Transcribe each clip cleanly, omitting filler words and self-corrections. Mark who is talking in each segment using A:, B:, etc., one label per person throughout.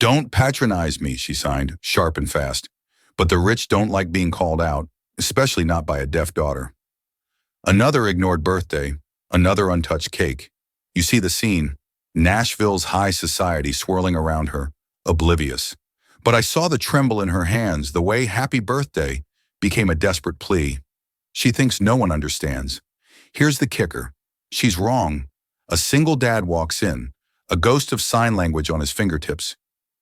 A: Don't patronize me, she signed, sharp and fast. But the rich don't like being called out, especially not by a deaf daughter. Another ignored birthday, another untouched cake. You see the scene, Nashville's high society swirling around her, oblivious. But I saw the tremble in her hands, the way happy birthday became a desperate plea. She thinks no one understands. Here's the kicker. She's wrong. A single dad walks in, a ghost of sign language on his fingertips.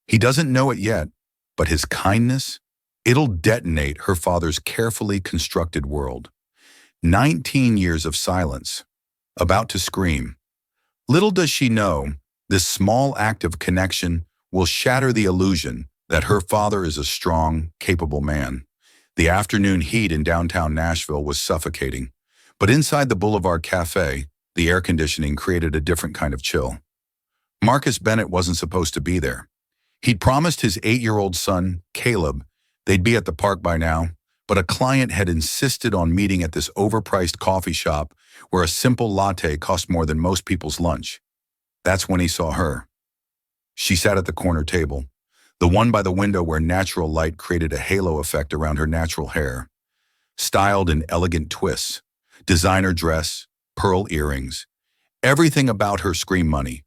A: He doesn't know it yet, but his kindness, it'll detonate her father's carefully constructed world. 19 years of silence, about to scream. Little does she know, this small act of connection will shatter the illusion that her father is a strong, capable man. The afternoon heat in downtown Nashville was suffocating, but inside the Boulevard Cafe, the air conditioning created a different kind of chill. Marcus Bennett wasn't supposed to be there. He'd promised his 8-year-old son, Caleb, they'd be at the park by now, but a client had insisted on meeting at this overpriced coffee shop where a simple latte cost more than most people's lunch. That's when he saw her. She sat at the corner table, the one by the window where natural light created a halo effect around her natural hair. Styled in elegant twists, designer dress, pearl earrings. Everything about her screamed money.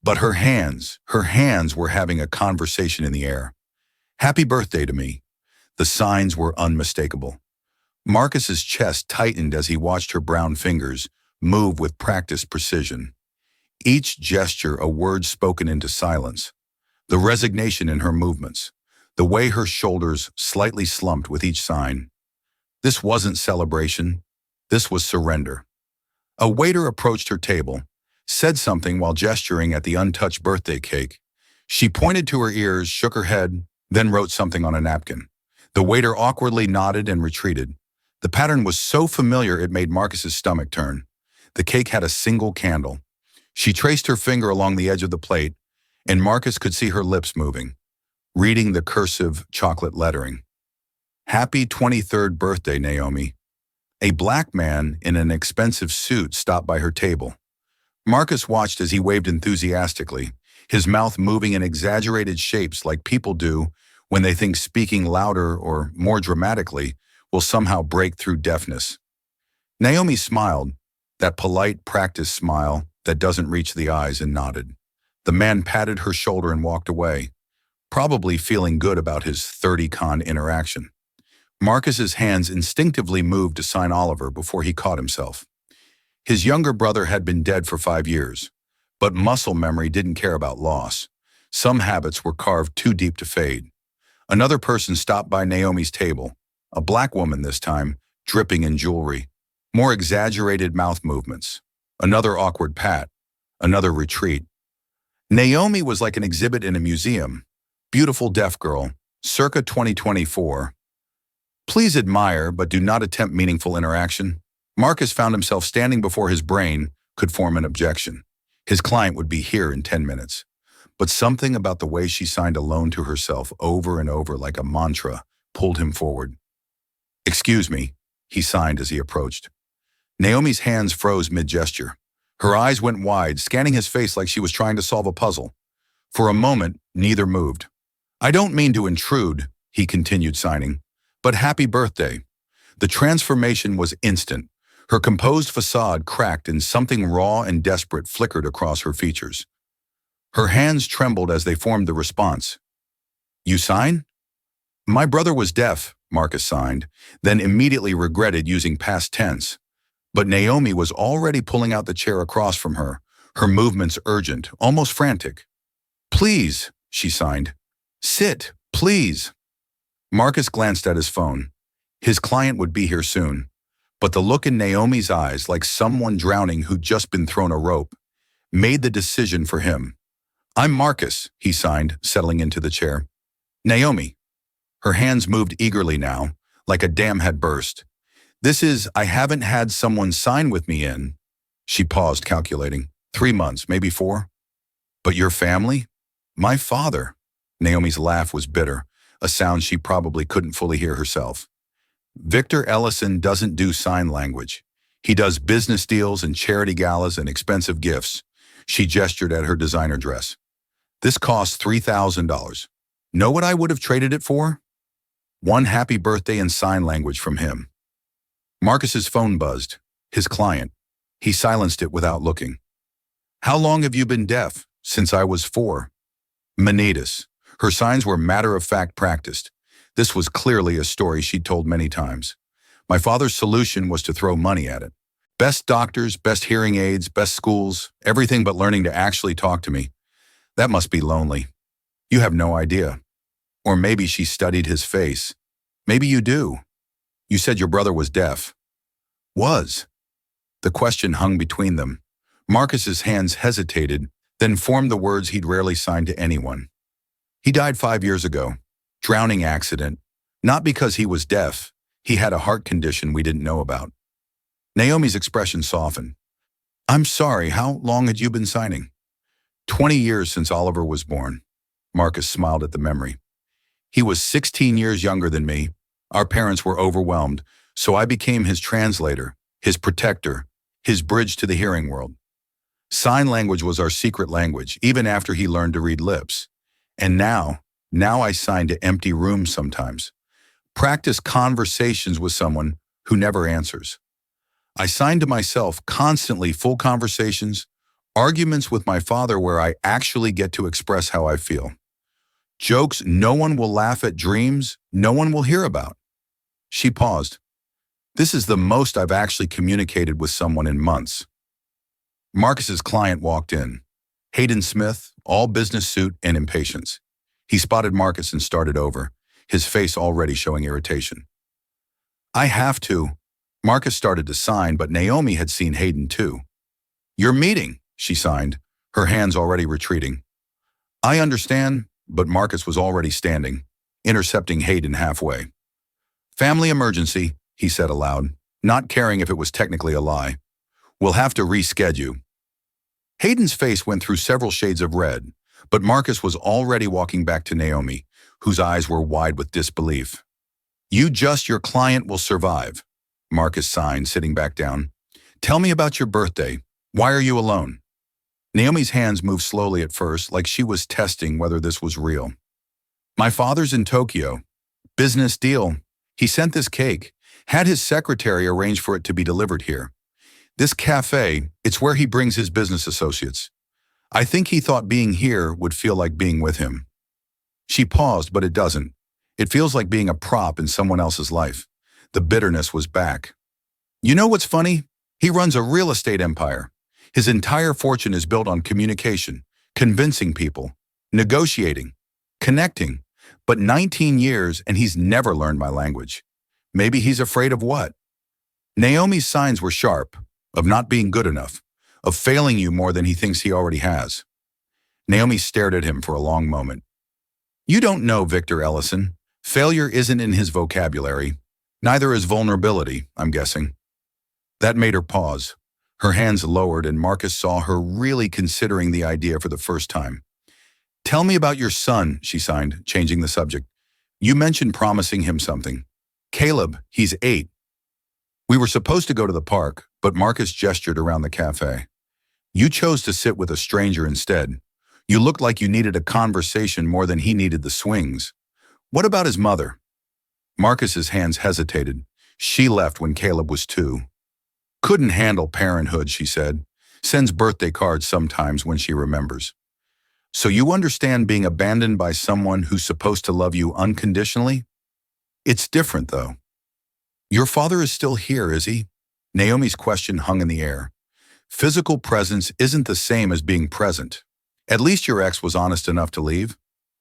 A: But her hands were having a conversation in the air. Happy birthday to me. The signs were unmistakable. Marcus's chest tightened as he watched her brown fingers move with practiced precision. Each gesture a word spoken into silence. The resignation in her movements, the way her shoulders slightly slumped with each sign. This wasn't celebration. This was surrender. A waiter approached her table, said something while gesturing at the untouched birthday cake. She pointed to her ears, shook her head, then wrote something on a napkin. The waiter awkwardly nodded and retreated. The pattern was so familiar it made Marcus's stomach turn. The cake had a single candle. She traced her finger along the edge of the plate, and Marcus could see her lips moving, reading the cursive chocolate lettering. Happy 23rd birthday, Naomi. A black man in an expensive suit stopped by her table. Marcus watched as he waved enthusiastically, his mouth moving in exaggerated shapes like people do when they think speaking louder or more dramatically will somehow break through deafness. Naomi smiled, that polite, practiced smile that doesn't reach the eyes, and nodded. The man patted her shoulder and walked away, probably feeling good about his 30-con interaction. Marcus's hands instinctively moved to sign Oliver before he caught himself. His younger brother had been dead for 5 years, but muscle memory didn't care about loss. Some habits were carved too deep to fade. Another person stopped by Naomi's table, a black woman this time, dripping in jewelry, more exaggerated mouth movements. Another awkward pat, another retreat. Naomi was like an exhibit in a museum. Beautiful deaf girl, circa 2024. Please admire, but do not attempt meaningful interaction. Marcus found himself standing before his brain could form an objection. His client would be here in 10 minutes. But something about the way she signed a loan to herself over and over like a mantra pulled him forward. Excuse me, he signed as he approached. Naomi's hands froze mid-gesture. Her eyes went wide, scanning his face like she was trying to solve a puzzle. For a moment, neither moved. I don't mean to intrude, he continued signing, but happy birthday. The transformation was instant. Her composed facade cracked and something raw and desperate flickered across her features. Her hands trembled as they formed the response. You sign? My brother was deaf, Marcus signed, then immediately regretted using past tense. But Naomi was already pulling out the chair across from her, her movements urgent, almost frantic. Please, she signed. Sit, please. Marcus glanced at his phone. His client would be here soon. But the look in Naomi's eyes, like someone drowning who'd just been thrown a rope, made the decision for him. I'm Marcus, he signed, settling into the chair. Naomi. Her hands moved eagerly now, like a dam had burst. I haven't had someone sign with me in. She paused, calculating. 3 months, maybe 4. But your family? My father. Naomi's laugh was bitter, a sound she probably couldn't fully hear herself. Victor Ellison doesn't do sign language. He does business deals and charity galas and expensive gifts. She gestured at her designer dress. This costs $3,000. Know what I would have traded it for? One happy birthday in sign language from him. Marcus's phone buzzed. His client. He silenced it without looking. How long have you been deaf? Since I was 4. Manitas. Her signs were matter-of-fact practiced. This was clearly a story she'd told many times. My father's solution was to throw money at it. Best doctors, best hearing aids, best schools, everything but learning to actually talk to me. That must be lonely. You have no idea. Or maybe she studied his face. Maybe you do. You said your brother was deaf. Was. The question hung between them. Marcus's hands hesitated, then formed the words he'd rarely signed to anyone. He died 5 years ago. Drowning accident. Not because he was deaf. He had a heart condition we didn't know about. Naomi's expression softened. I'm sorry, how long had you been signing? 20 years since Oliver was born. Marcus smiled at the memory. He was 16 years younger than me. Our parents were overwhelmed, so I became his translator, his protector, his bridge to the hearing world. Sign language was our secret language, even after he learned to read lips. And now I sign to empty rooms sometimes. Practice conversations with someone who never answers. I sign to myself constantly, full conversations, arguments with my father where I actually get to express how I feel. Jokes no one will laugh at, dreams no one will hear about. She paused. This is the most I've actually communicated with someone in months. Marcus's client walked in. Hayden Smith, all business suit and impatience. He spotted Marcus and started over, his face already showing irritation. I have to. Marcus started to sign, but Naomi had seen Hayden too. Your meeting, she signed, her hands already retreating. I understand, but Marcus was already standing, intercepting Hayden halfway. Family emergency, he said aloud, not caring if it was technically a lie. We'll have to reschedule. Hayden's face went through several shades of red, but Marcus was already walking back to Naomi, whose eyes were wide with disbelief. Your client will survive, Marcus signed, sitting back down. Tell me about your birthday. Why are you alone? Naomi's hands moved slowly at first, like she was testing whether this was real. My father's in Tokyo. Business deal. He sent this cake, had his secretary arrange for it to be delivered here. This cafe, it's where he brings his business associates. I think he thought being here would feel like being with him. She paused, but it doesn't. It feels like being a prop in someone else's life. The bitterness was back. You know what's funny? He runs a real estate empire. His entire fortune is built on communication, convincing people, negotiating, connecting. But 19 years and he's never learned my language. Maybe he's afraid of what? Naomi's signs were sharp, of not being good enough, of failing you more than he thinks he already has. Naomi stared at him for a long moment. You don't know Victor Ellison. Failure isn't in his vocabulary. Neither is vulnerability, I'm guessing. That made her pause. Her hands lowered and Marcus saw her really considering the idea for the first time. Tell me about your son, she signed, changing the subject. You mentioned promising him something. Caleb, he's 8. We were supposed to go to the park, but Marcus gestured around the cafe. You chose to sit with a stranger instead. You looked like you needed a conversation more than he needed the swings. What about his mother? Marcus's hands hesitated. She left when Caleb was 2. Couldn't handle parenthood, she said. Sends birthday cards sometimes when she remembers. So you understand being abandoned by someone who's supposed to love you unconditionally? It's different, though. Your father is still here, is he? Naomi's question hung in the air. Physical presence isn't the same as being present. At least your ex was honest enough to leave.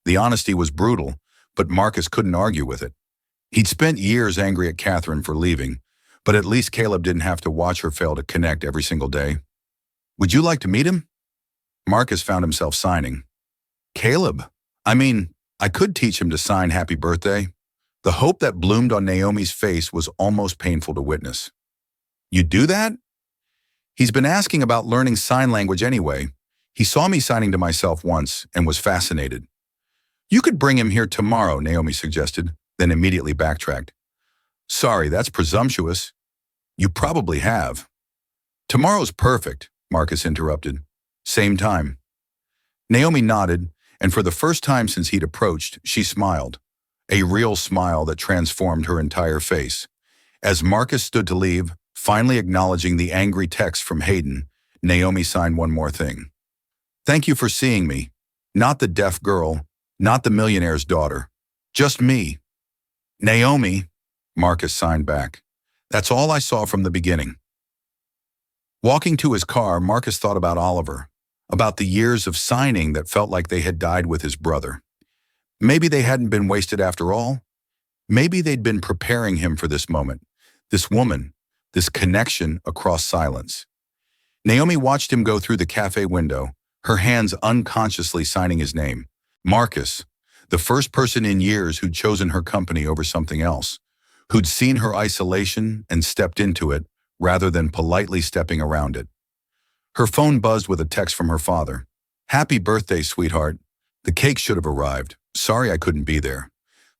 A: The honesty was brutal, but Marcus couldn't argue with it. He'd spent years angry at Catherine for leaving, but at least Caleb didn't have to watch her fail to connect every single day. Would you like to meet him? Marcus found himself signing. Caleb? I could teach him to sign happy birthday. The hope that bloomed on Naomi's face was almost painful to witness. You'd do that? He's been asking about learning sign language anyway. He saw me signing to myself once and was fascinated. You could bring him here tomorrow, Naomi suggested, then immediately backtracked. Sorry, that's presumptuous. You probably have. Tomorrow's perfect, Marcus interrupted. Same time. Naomi nodded, and for the first time since he'd approached, she smiled. A real smile that transformed her entire face. As Marcus stood to leave, finally acknowledging the angry text from Hayden, Naomi signed one more thing. Thank you for seeing me. Not the deaf girl, not the millionaire's daughter. Just me. Naomi, Marcus signed back. That's all I saw from the beginning. Walking to his car, Marcus thought about Oliver, about the years of signing that felt like they had died with his brother. Maybe they hadn't been wasted after all. Maybe they'd been preparing him for this moment, this woman, this connection across silence. Naomi watched him go through the cafe window, her hands unconsciously signing his name. Marcus, the first person in years who'd chosen her company over something else, who'd seen her isolation and stepped into it rather than politely stepping around it. Her phone buzzed with a text from her father. Happy birthday, sweetheart. The cake should have arrived. Sorry I couldn't be there.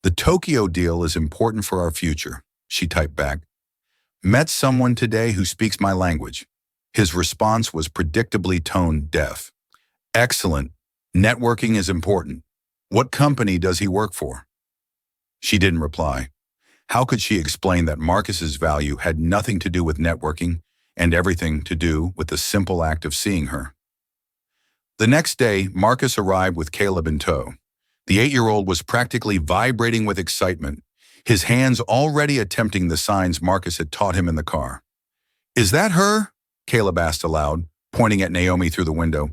A: The Tokyo deal is important for our future, she typed back. Met someone today who speaks my language. His response was predictably tone deaf. Excellent. Networking is important. What company does he work for? She didn't reply. How could she explain that Marcus's value had nothing to do with networking and everything to do with the simple act of seeing her? The next day, Marcus arrived with Caleb in tow. The 8-year-old was practically vibrating with excitement, his hands already attempting the signs Marcus had taught him in the car. Is that her? Caleb asked aloud, pointing at Naomi through the window.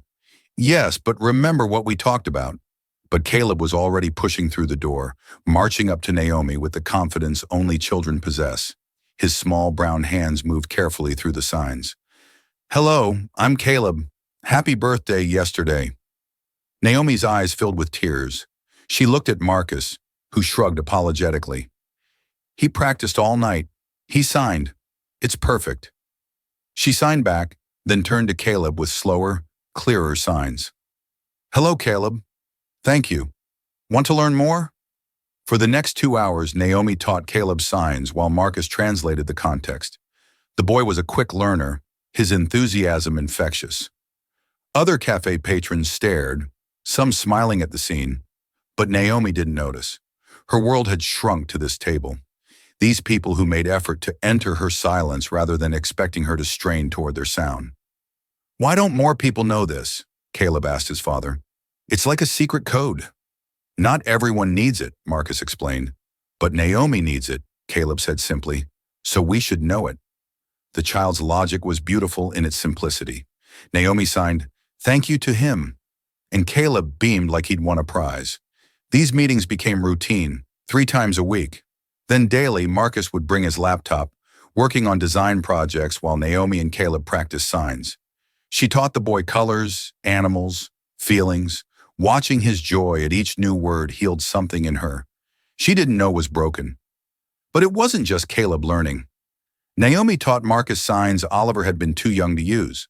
A: Yes, but remember what we talked about. But Caleb was already pushing through the door, marching up to Naomi with the confidence only children possess. His small brown hands moved carefully through the signs. Hello, I'm Caleb. Happy birthday yesterday. Naomi's eyes filled with tears. She looked at Marcus, who shrugged apologetically. He practiced all night. He signed. It's perfect. She signed back, then turned to Caleb with slower, clearer signs. Hello, Caleb. Thank you. Want to learn more? For the next 2 hours, Naomi taught Caleb signs while Marcus translated the context. The boy was a quick learner, his enthusiasm infectious. Other cafe patrons stared, some smiling at the scene, but Naomi didn't notice. Her world had shrunk to this table. These people who made effort to enter her silence rather than expecting her to strain toward their sound. Why don't more people know this? Caleb asked his father. It's like a secret code. Not everyone needs it, Marcus explained. But Naomi needs it, Caleb said simply, so we should know it. The child's logic was beautiful in its simplicity. Naomi signed, thank you to him. And Caleb beamed like he'd won a prize. These meetings became routine, 3 times a week. Then daily, Marcus would bring his laptop, working on design projects while Naomi and Caleb practiced signs. She taught the boy colors, animals, feelings. Watching his joy at each new word healed something in her she didn't know was broken. But it wasn't just Caleb learning. Naomi taught Marcus signs Oliver had been too young to use.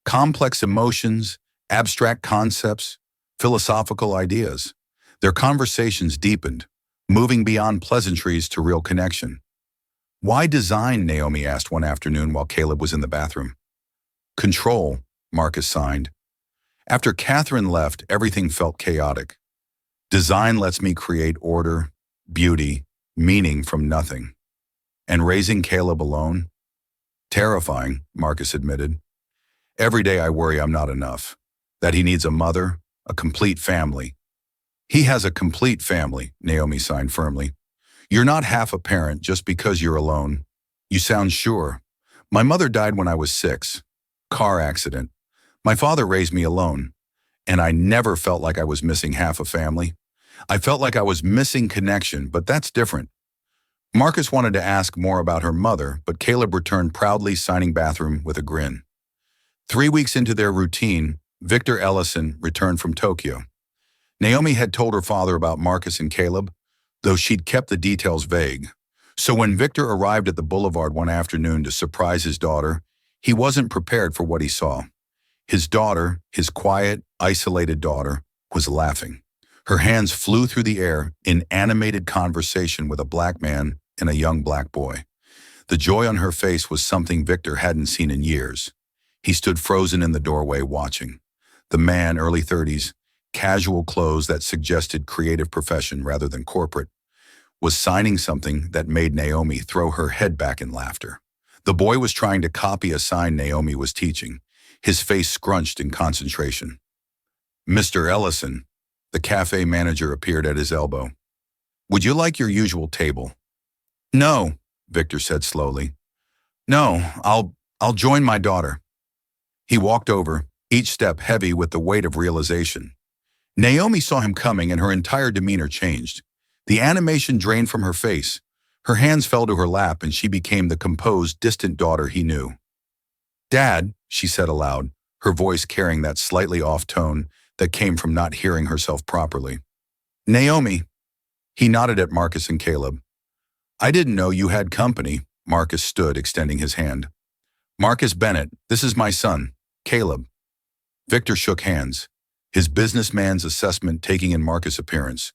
A: Complex emotions, abstract concepts, philosophical ideas. Their conversations deepened, moving beyond pleasantries to real connection. Why design? Naomi asked one afternoon while Caleb was in the bathroom. Control, Marcus signed. After Catherine left, everything felt chaotic. Design lets me create order, beauty, meaning from nothing. And raising Caleb alone? Terrifying, Marcus admitted. Every day I worry I'm not enough, that he needs a mother, a complete family. He has a complete family, Naomi signed firmly. You're not half a parent just because you're alone. You sound sure. My mother died when I was 6. Car accident. My father raised me alone, and I never felt like I was missing half a family. I felt like I was missing connection, but that's different. Marcus wanted to ask more about her mother, but Caleb returned proudly signing bathroom with a grin. 3 weeks into their routine, Victor Ellison returned from Tokyo. Naomi had told her father about Marcus and Caleb, though she'd kept the details vague. So when Victor arrived at the boulevard one afternoon to surprise his daughter, he wasn't prepared for what he saw. His daughter, his quiet, isolated daughter, was laughing. Her hands flew through the air in animated conversation with a black man and a young black boy. The joy on her face was something Victor hadn't seen in years. He stood frozen in the doorway watching. The man, early 30s, casual clothes that suggested creative profession rather than corporate, was signing something that made Naomi throw her head back in laughter. The boy was trying to copy a sign Naomi was teaching, his face scrunched in concentration. Mr. Ellison, the cafe manager, appeared at his elbow. Would you like your usual table? No, Victor said slowly. No, I'll join my daughter. He walked over, each step heavy with the weight of realization. Naomi saw him coming and her entire demeanor changed. The animation drained from her face. Her hands fell to her lap and she became the composed, distant daughter he knew. Dad, she said aloud, her voice carrying that slightly off tone that came from not hearing herself properly. Naomi. He nodded at Marcus and Caleb. I didn't know you had company. Marcus stood, extending his hand. Marcus Bennett, this is my son, Caleb. Victor shook hands, his businessman's assessment taking in Marcus' appearance,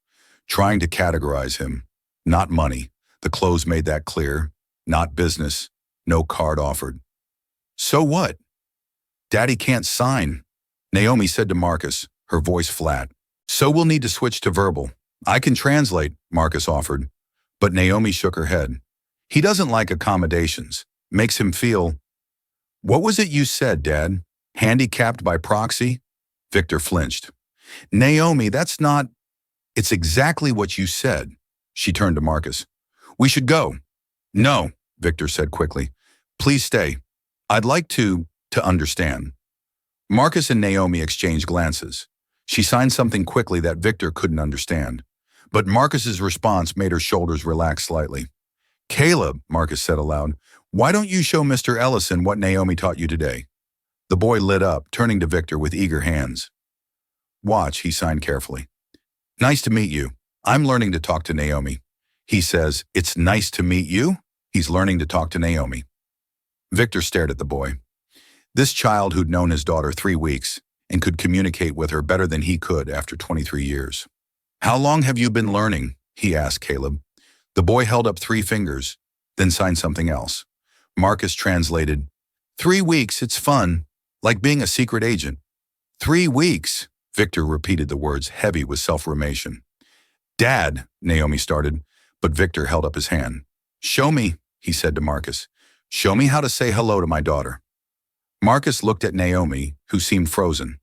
A: trying to categorize him. Not money, the clothes made that clear. Not business, no card offered. So what? Daddy can't sign, Naomi said to Marcus, her voice flat. So we'll need to switch to verbal. I can translate, Marcus offered. But Naomi shook her head. He doesn't like accommodations. Makes him feel… What was it you said, Dad? Handicapped by proxy? Victor flinched. Naomi, that's not… It's exactly what you said. She turned to Marcus. We should go. No, Victor said quickly. Please stay. I'd like to understand. Marcus and Naomi exchanged glances. She signed something quickly that Victor couldn't understand. But Marcus's response made her shoulders relax slightly. Caleb, Marcus said aloud, why don't you show Mr. Ellison what Naomi taught you today? The boy lit up, turning to Victor with eager hands. Watch, he signed carefully. Nice to meet you. I'm learning to talk to Naomi. He says, it's nice to meet you? He's learning to talk to Naomi. Victor stared at the boy. This child who'd known his daughter 3 weeks and could communicate with her better than he could after 23 years. How long have you been learning? He asked Caleb. The boy held up 3 fingers, then signed something else. Marcus translated, 3 weeks, it's fun, like being a secret agent. 3 weeks, Victor repeated the words, heavy with self-remation. Dad, Naomi started, but Victor held up his hand. Show me, he said to Marcus. Show me how to say hello to my daughter. Marcus looked at Naomi, who seemed frozen.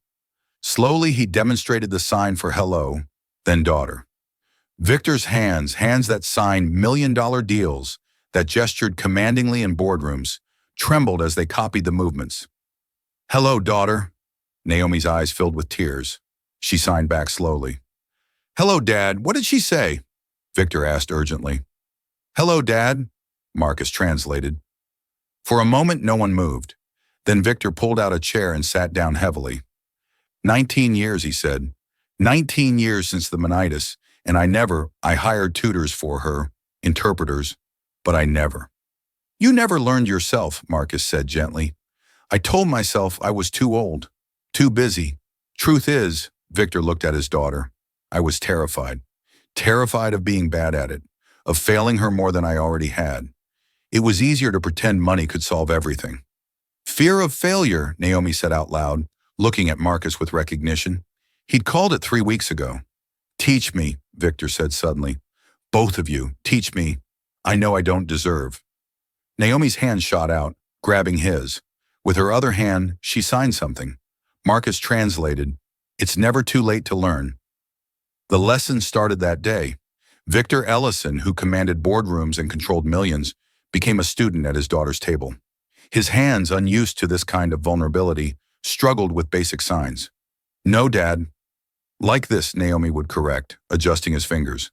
A: Slowly, he demonstrated the sign for hello, then daughter. Victor's hands that signed million-dollar deals, that gestured commandingly in boardrooms, trembled as they copied the movements. Hello, daughter. Naomi's eyes filled with tears. She signed back slowly. Hello, Dad. What did she say? Victor asked urgently. Hello, Dad, Marcus translated. For a moment, no one moved. Then Victor pulled out a chair and sat down heavily. 19 years, he said. 19 years since the meningitis, and I hired tutors for her, interpreters, but I never. You never learned yourself, Marcus said gently. I told myself I was too old, too busy. Truth is, Victor looked at his daughter. I was terrified. Terrified of being bad at it, of failing her more than I already had. It was easier to pretend money could solve everything. Fear of failure, Naomi said out loud, looking at Marcus with recognition. He'd called it 3 weeks ago. Teach me, Victor said suddenly. Both of you, teach me. I know I don't deserve. Naomi's hand shot out, grabbing his. With her other hand, she signed something. Marcus translated, it's never too late to learn. The lesson started that day. Victor Ellison, who commanded boardrooms and controlled millions, became a student at his daughter's table. His hands, unused to this kind of vulnerability, struggled with basic signs. No, Dad. Like this, Naomi would correct, adjusting his fingers.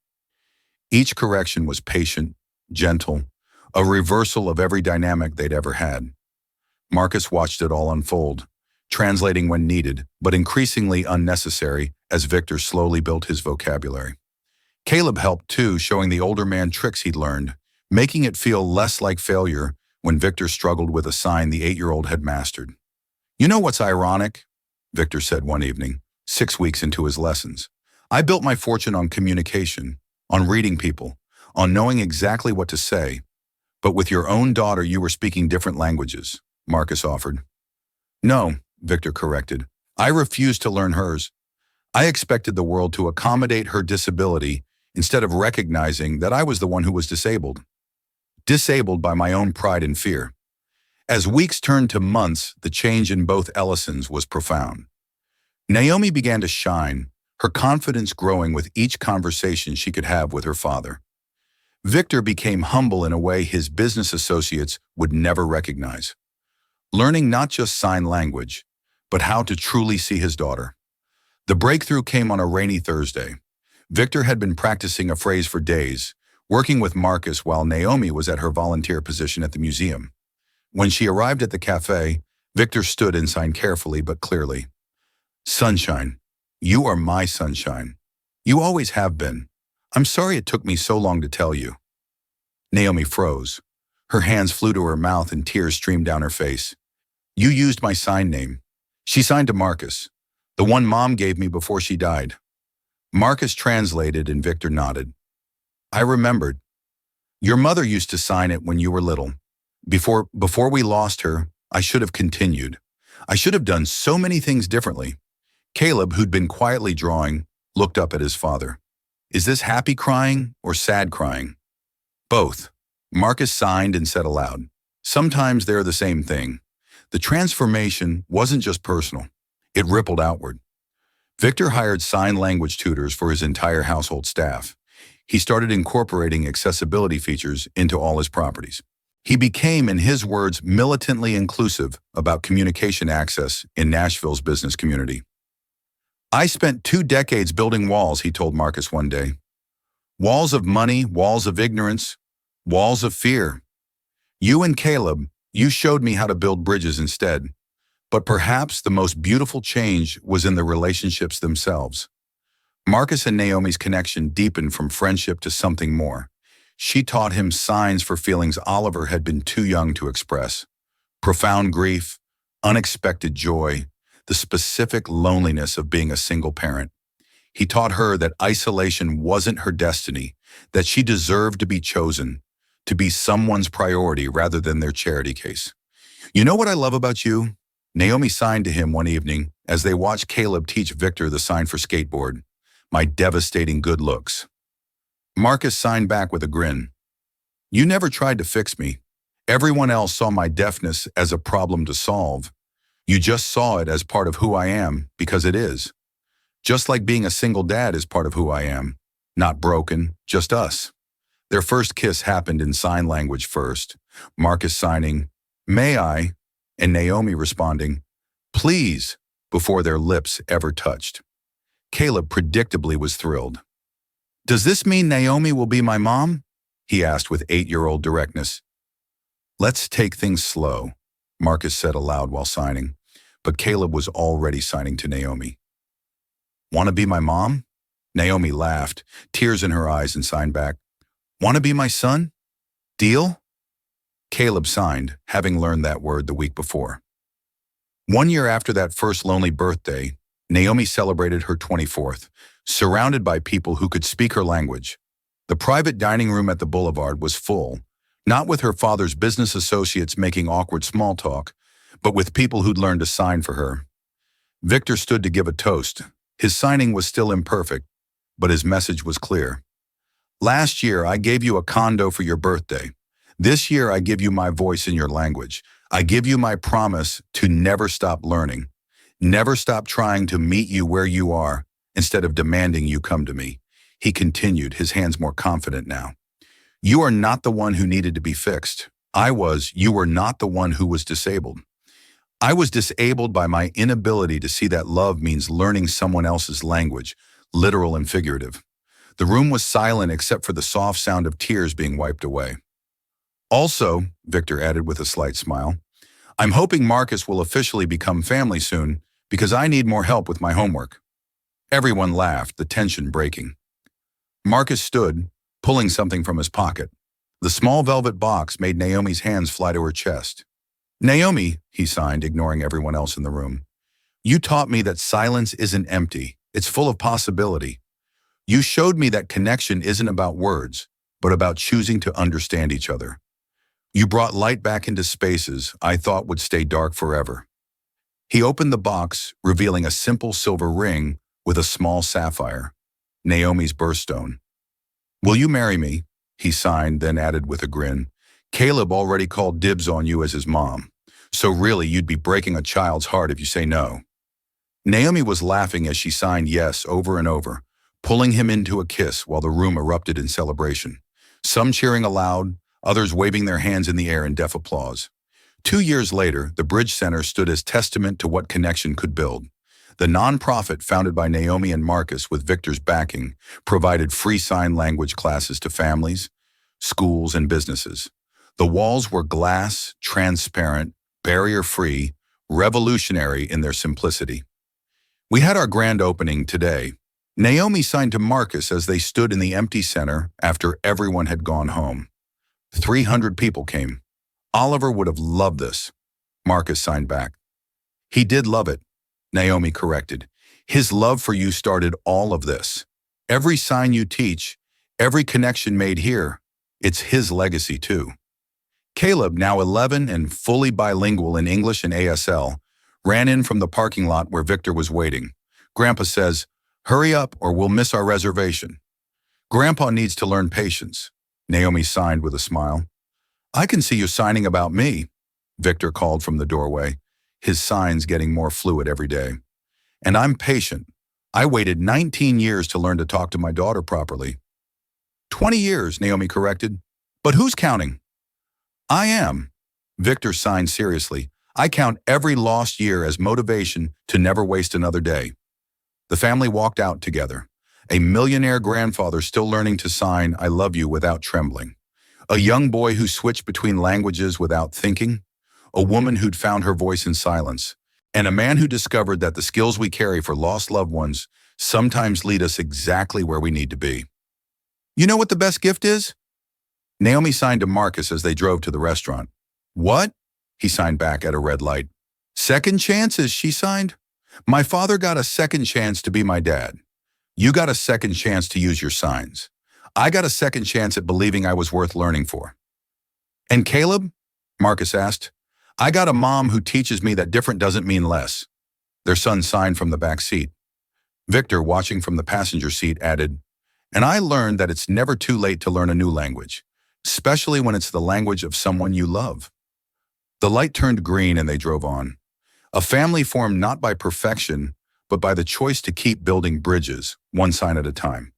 A: Each correction was patient, gentle, a reversal of every dynamic they'd ever had. Marcus watched it all unfold, translating when needed, but increasingly unnecessary as Victor slowly built his vocabulary. Caleb helped too, showing the older man tricks he'd learned, making it feel less like failure when Victor struggled with a sign the 8-year-old had mastered. You know what's ironic? Victor said one evening, 6 weeks into his lessons. I built my fortune on communication, on reading people, on knowing exactly what to say. But with your own daughter, you were speaking different languages, Marcus offered. No, Victor corrected. I refused to learn hers. I expected the world to accommodate her disability instead of recognizing that I was the one who was disabled. Disabled by my own pride and fear. As weeks turned to months, the change in both Ellisons was profound. Naomi began to shine, her confidence growing with each conversation she could have with her father. Victor became humble in a way his business associates would never recognize, learning not just sign language, but how to truly see his daughter. The breakthrough came on a rainy Thursday. Victor had been practicing a phrase for days, working with Marcus while Naomi was at her volunteer position at the museum. When she arrived at the cafe, Victor stood and signed carefully but clearly. "Sunshine, you are my sunshine. You always have been. I'm sorry it took me so long to tell you." Naomi froze. Her hands flew to her mouth and tears streamed down her face. "You used my sign name." She signed to Marcus, the one Mom gave me before she died. Marcus translated and Victor nodded. "I remembered. Your mother used to sign it when you were little. Before we lost her, I should have continued. I should have done so many things differently." Caleb, who'd been quietly drawing, looked up at his father. "Is this happy crying or sad crying?" "Both." Marcus signed and said aloud. "Sometimes they're the same thing." The transformation wasn't just personal. It rippled outward. Victor hired sign language tutors for his entire household staff. He started incorporating accessibility features into all his properties. He became, in his words, militantly inclusive about communication access in Nashville's business community. "I spent 2 decades building walls," he told Marcus one day. "Walls of money, walls of ignorance, walls of fear. You and Caleb, you showed me how to build bridges instead. But perhaps the most beautiful change was in the relationships themselves." Marcus and Naomi's connection deepened from friendship to something more. She taught him signs for feelings Oliver had been too young to express. Profound grief, unexpected joy, the specific loneliness of being a single parent. He taught her that isolation wasn't her destiny, that she deserved to be chosen, to be someone's priority rather than their charity case. "You know what I love about you?" Naomi signed to him one evening as they watched Caleb teach Victor the sign for skateboard. "My devastating good looks." Marcus signed back with a grin. "You never tried to fix me. Everyone else saw my deafness as a problem to solve. You just saw it as part of who I am, because it is. Just like being a single dad is part of who I am. Not broken, just us." Their first kiss happened in sign language first, Marcus signing, "May I?" and Naomi responding, "Please," before their lips ever touched. Caleb predictably was thrilled. "Does this mean Naomi will be my mom?" he asked with 8-year-old directness. "Let's take things slow," Marcus said aloud while signing, but Caleb was already signing to Naomi. "Want to be my mom?" Naomi laughed, tears in her eyes, and signed back, "Want to be my son? Deal?" Caleb signed, having learned that word the week before. 1 year after that first lonely birthday, Naomi celebrated her 24th, surrounded by people who could speak her language. The private dining room at the Boulevard was full, not with her father's business associates making awkward small talk, but with people who'd learned to sign for her. Victor stood to give a toast. His signing was still imperfect, but his message was clear. "Last year, I gave you a condo for your birthday. This year, I give you my voice in your language. I give you my promise to never stop learning. Never stop trying to meet you where you are, instead of demanding you come to me." He continued, his hands more confident now. "You are not the one who needed to be fixed. You were not the one who was disabled. I was disabled by my inability to see that love means learning someone else's language, literal and figurative." The room was silent except for the soft sound of tears being wiped away. "Also," Victor added with a slight smile, "I'm hoping Marcus will officially become family soon because I need more help with my homework." Everyone laughed, the tension breaking. Marcus stood, pulling something from his pocket. The small velvet box made Naomi's hands fly to her chest. "Naomi," he signed, ignoring everyone else in the room, "you taught me that silence isn't empty, it's full of possibility. You showed me that connection isn't about words, but about choosing to understand each other. You brought light back into spaces I thought would stay dark forever." He opened the box, revealing a simple silver ring with a small sapphire, Naomi's birthstone. Will you marry me? He signed, then added with a grin. Caleb already called dibs on you as his mom, so really you'd be breaking a child's heart if you say no. Naomi was laughing as she signed yes over and over, pulling him into a kiss while the room erupted in celebration. Some cheering aloud, others waving their hands in the air in deaf applause. 2 years later, the Bridge Center stood as testament to what connection could build. The nonprofit founded by Naomi and Marcus with Victor's backing provided free sign language classes to families, schools, and businesses. The walls were glass, transparent, barrier-free, revolutionary in their simplicity. We had our grand opening today. Naomi signed to Marcus as they stood in the empty center after everyone had gone home. 300 people came. Oliver would have loved this. Marcus signed back. He did love it, Naomi corrected. His love for you started all of this. Every sign you teach, every connection made here, it's his legacy too. Caleb, now 11 and fully bilingual in English and ASL, ran in from the parking lot where Victor was waiting. Grandpa says, "Hurry up or we'll miss our reservation." Grandpa needs to learn patience, Naomi signed with a smile. I can see you signing about me, Victor called from the doorway, his signs getting more fluid every day. And I'm patient. I waited 19 years to learn to talk to my daughter properly. 20 years, Naomi corrected. But who's counting? I am. Victor signed seriously. I count every lost year as motivation to never waste another day. The family walked out together. A millionaire grandfather still learning to sign I love you without trembling. A young boy who switched between languages without thinking. A woman who'd found her voice in silence. And a man who discovered that the skills we carry for lost loved ones sometimes lead us exactly where we need to be. You know what the best gift is? Naomi signed to Marcus as they drove to the restaurant. What? He signed back at a red light. Second chances, she signed. My father got a second chance to be my dad. You got a second chance to use your signs. I got a second chance at believing I was worth learning for. And Caleb? Marcus asked. I got a mom who teaches me that different doesn't mean less. Their son signed from the back seat. Victor, watching from the passenger seat, added, and I learned that it's never too late to learn a new language, especially when it's the language of someone you love. The light turned green and they drove on. A family formed not by perfection, but by the choice to keep building bridges, one sign at a time.